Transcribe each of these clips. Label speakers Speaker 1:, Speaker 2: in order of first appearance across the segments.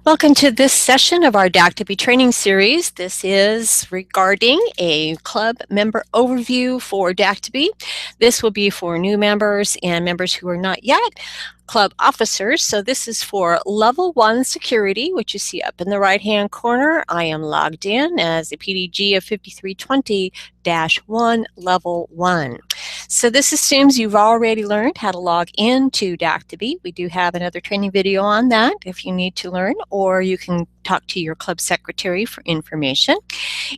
Speaker 1: Welcome to this session of our DaCdb training series. This is regarding a club member overview for DaCdb. This will be for new members and members who are not yet club officers. So this is for level 1 security, which you see up in the right hand corner. I am logged in as a PDG of 5320-1 level 1. So this assumes you've already learned how to log into DaCdb. We do have another training video on that if you need to learn, or you can talk to your club secretary for information.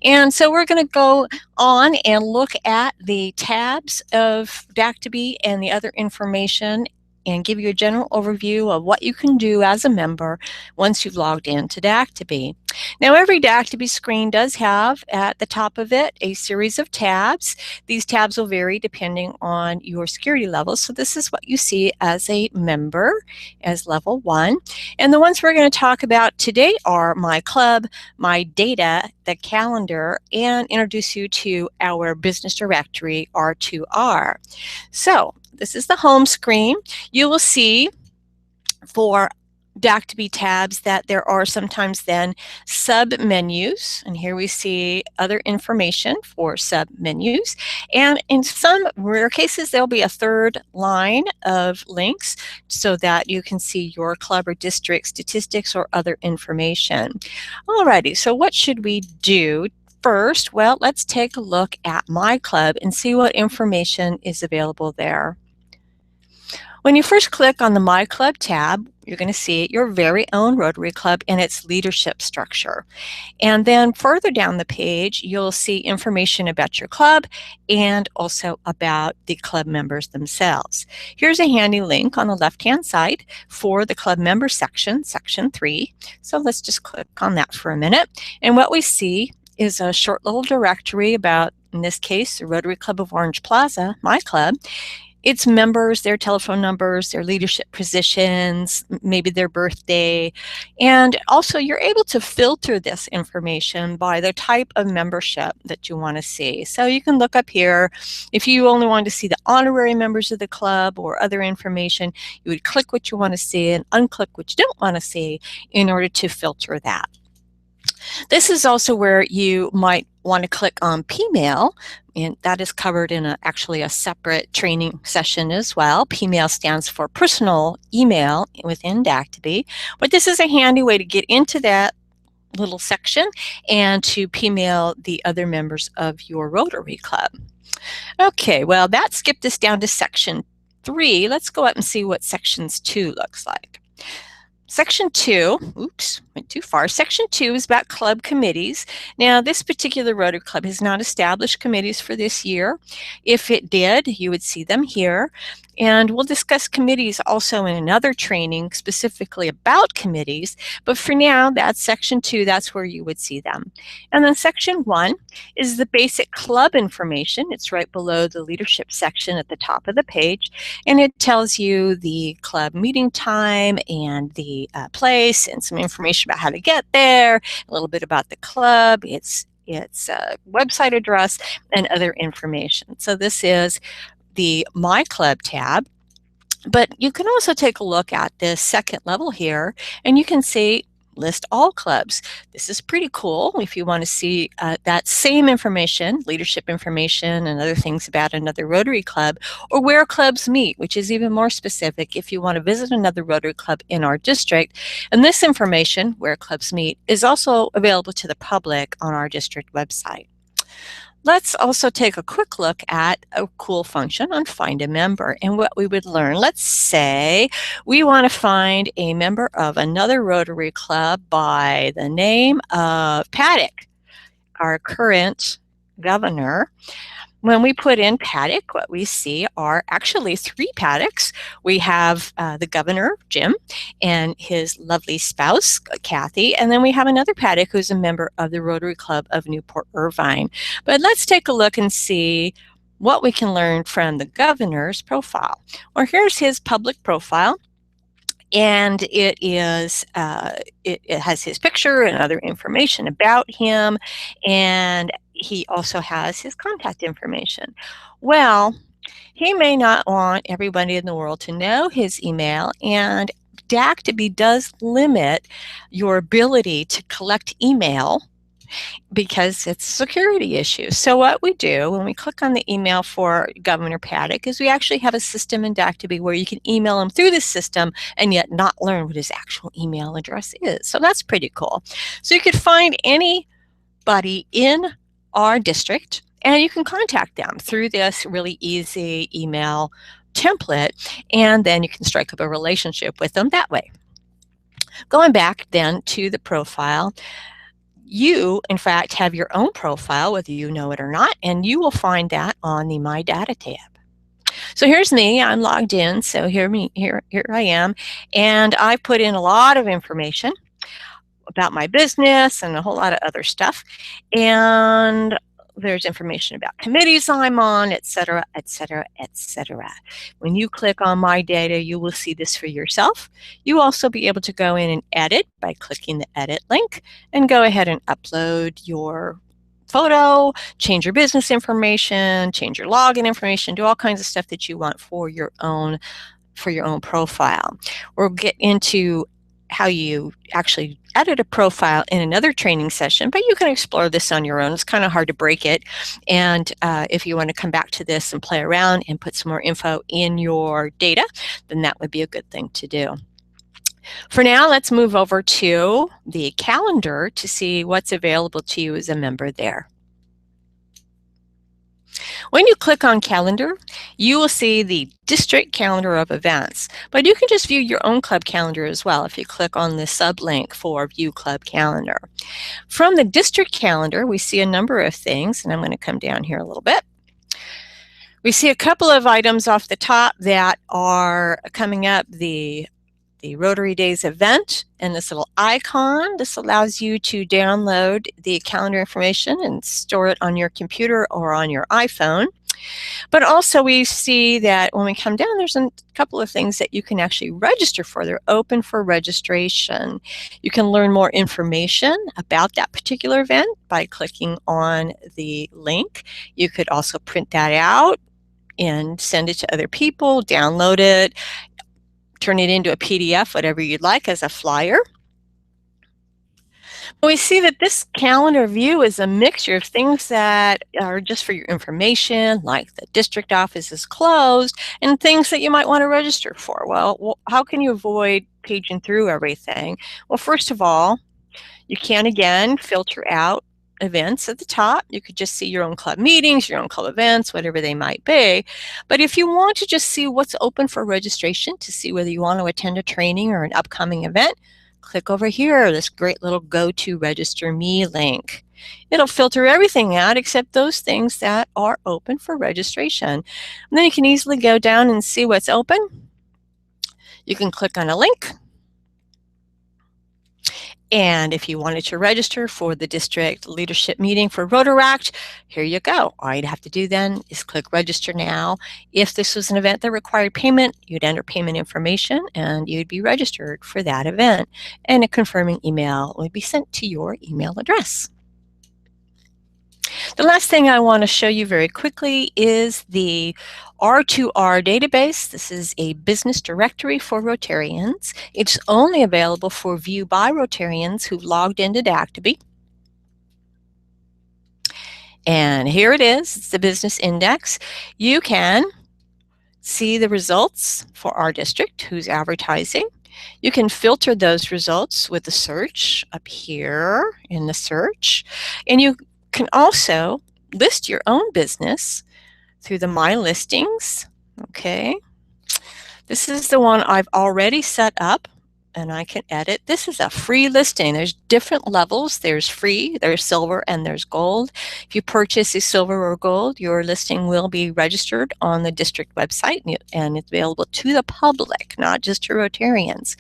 Speaker 1: And so we're going to go on and look at the tabs of DaCdb and the other information and give you a general overview of what you can do as a member once you've logged into DaCdb. Now, every DaCdb screen does have at the top of it a series of tabs. These tabs will vary depending on your security level. So this is what you see as a member, as level 1. And the ones we're going to talk about today are My Club, My Data, the Calendar, and introduce you to our business directory, R2R. So this is the home screen. You will see for DaCdb tabs that there are sometimes then sub-menus, and here we see other information for sub-menus, and in some rare cases there'll be a third line of links so that you can see your club or district statistics or other information. Alrighty, so what should we do first? Well, let's take a look at My Club and see what information is available there. When you first click on the My Club tab, you're going to see your very own Rotary Club and its leadership structure. And then further down the page, you'll see information about your club and also about the club members themselves. Here's a handy link on the left-hand side for the club member section, section 3. So let's just click on that for a minute. And what we see is a short little directory about, in this case, the Rotary Club of Orange Plaza, my club. Its members, their telephone numbers, their leadership positions, maybe their birthday. And also you're able to filter this information by the type of membership that you want to see. So you can look up here. If you only want to see the honorary members of the club or other information, you would click what you want to see and unclick what you don't want to see in order to filter that. This is also where you might want to click on PMail, and that is covered in actually a separate training session as well. PMail stands for personal email within DaCdb, but this is a handy way to get into that little section and to PMail the other members of your Rotary Club. Okay, well, that skipped us down to section 3. Let's go up and see what sections 2 looks like. Section 2, oops, went too far. Section 2 is about club committees. Now, this particular Rotary Club has not established committees for this year. If it did, you would see them here. And we'll discuss committees also in another training specifically about committees. But for now, that's section 2. That's where you would see them. And then section 1 is the basic club information. It's right below the leadership section at the top of the page. And it tells you the club meeting time and the place and some information about how to get there, a little bit about the club, its website address, and other information. So this is the My Club tab, but you can also take a look at this second level here, and you can see list all clubs. This is pretty cool if you want to see that same information, leadership information and other things about another Rotary Club, or where clubs meet, which is even more specific if you want to visit another Rotary Club in our district. And this information, where clubs meet, is also available to the public on our district website. Let's also take a quick look at a cool function on Find a Member and what we would learn. Let's say we want to find a member of another Rotary Club by the name of Paddock, our current governor. When we put in Paddock, what we see are actually 3 Paddocks. We have the governor, Jim, and his lovely spouse, Kathy, and then we have another Paddock who's a member of the Rotary Club of Newport Irvine. But let's take a look and see what we can learn from the governor's profile. Well, here's his public profile. And it is it has his picture and other information about him, and he also has his contact information. Well, he may not want everybody in the world to know his email, and DaCdb does limit your ability to collect email because it's a security issue. So what we do when we click on the email for Governor Paddock is we actually have a system in DaCdb where you can email him through the system and yet not learn what his actual email address is. So that's pretty cool. So you could find anybody in our district and you can contact them through this really easy email template, and then you can strike up a relationship with them that way. Going back then to the profile, you, in fact, have your own profile, whether you know it or not, and you will find that on the My Data tab. So here's me, I'm logged in, so here I am, and I put in a lot of information about my business and a whole lot of other stuff, and there's information about committees I'm on, etc., etc., etc. When you click on My Data, you will see this for yourself. You will also be able to go in and edit by clicking the edit link and go ahead and upload your photo, change your business information, change your login information, do all kinds of stuff that you want for your own profile. We'll get into how you actually edit a profile in another training session, but you can explore this on your own. It's kind of hard to break it. And if you want to come back to this and play around and put some more info in your data, then that would be a good thing to do. For now, let's move over to the calendar to see what's available to you as a member there. When you click on calendar, you will see the district calendar of events, but you can just view your own club calendar as well if you click on the sublink for view club calendar. From the district calendar, we see a number of things, and I'm going to come down here a little bit. We see a couple of items off the top that are coming up, the Rotary Days event and this little icon. This allows you to download the calendar information and store it on your computer or on your iPhone. But also we see that when we come down, there's a couple of things that you can actually register for. They're open for registration. You can learn more information about that particular event by clicking on the link. You could also print that out and send it to other people, download it, turn it into a PDF, whatever you'd like, as a flyer. We see that this calendar view is a mixture of things that are just for your information, like the district office is closed, and things that you might want to register for. Well, how can you avoid paging through everything? Well, first of all, you can, again, filter out events at the top. You could just see your own club meetings, your own club events, whatever they might be. But if you want to just see what's open for registration to see whether you want to attend a training or an upcoming event, click over here, this great little Go to Register Me link. It'll filter everything out except those things that are open for registration. And then you can easily go down and see what's open. You can click on a link. And if you wanted to register for the district leadership meeting for Rotaract, here you go. All you'd have to do then is click register now. If this was an event that required payment, you'd enter payment information and you'd be registered for that event. And a confirming email would be sent to your email address. The last thing I want to show you very quickly is the R2R database. This is a business directory for Rotarians. It's only available for view by Rotarians who've logged into DaCdb. And here it is. It's the business index. You can see the results for our district, who's advertising. You can filter those results with the search up here in the search. And you can also list your own business through the My Listings. Okay, this is the one I've already set up and I can edit. This is a free listing. There's different levels. There's free, there's silver, and there's gold. If you purchase a silver or gold, your listing will be registered on the district website and it's available to the public, not just to Rotarians.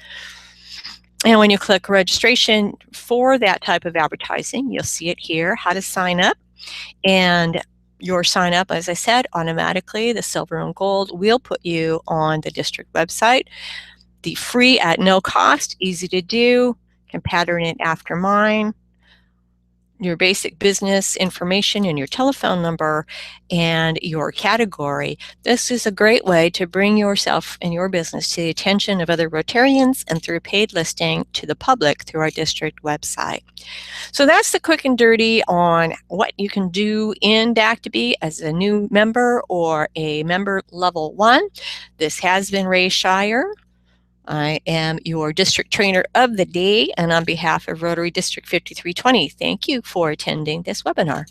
Speaker 1: And when you click registration for that type of advertising, you'll see it here, how to sign up. And your sign up, as I said, automatically, the silver and gold will put you on the district website. The free at no cost, easy to do, can pattern it after mine. your basic business information and your telephone number and your category, this is a great way to bring yourself and your business to the attention of other Rotarians and through paid listing to the public through our district website. So that's the quick and dirty on what you can do in DaCdb as a new member or a member level 1. This has been Ray Shire. I am your district trainer of the day, and on behalf of Rotary District 5320, thank you for attending this webinar.